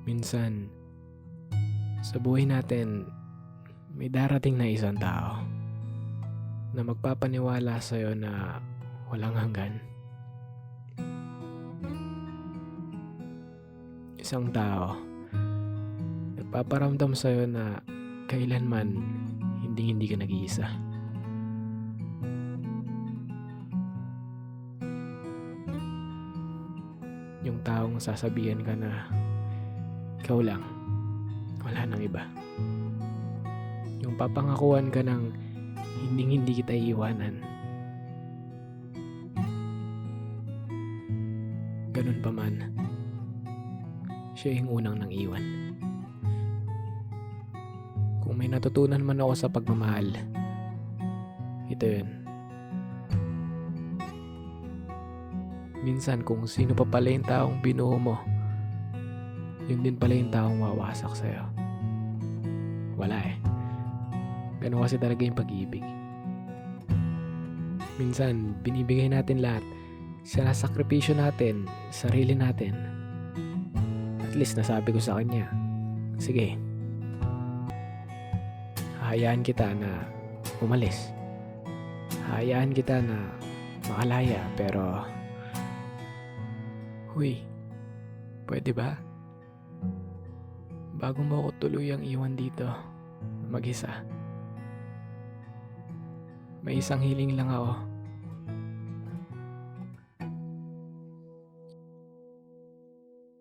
Minsan, sa buhay natin, may darating na isang tao na magpapaniwala sa'yo na walang hanggan. Isang tao, nagpaparamdam sa'yo na kailanman hindi ka nag-iisa. Yung taong sasabihan ka na ikaw lang, wala nang iba. Yung papangakuan ka ng hindi kita iiwanan. Ganun pa man, siya yung unang nang iwan. Kung may natutunan man ako sa pagmamahal, ito yun. Minsan kung sino pa pala yung taong binuo mo, yun din pala yung taong wawasak sa'yo. Wala eh. Ganun kasi talaga yung pag-ibig. Minsan, binibigay natin lahat. Sinasakripisyo natin, sarili natin. At least nasabi ko sa kanya, sige, hahayaan kita na umalis. Hahayaan kita na makalaya, pero huy, pwede ba? Bago mo ako tuluyang iwan dito, mag-isa. May isang hiling lang ako.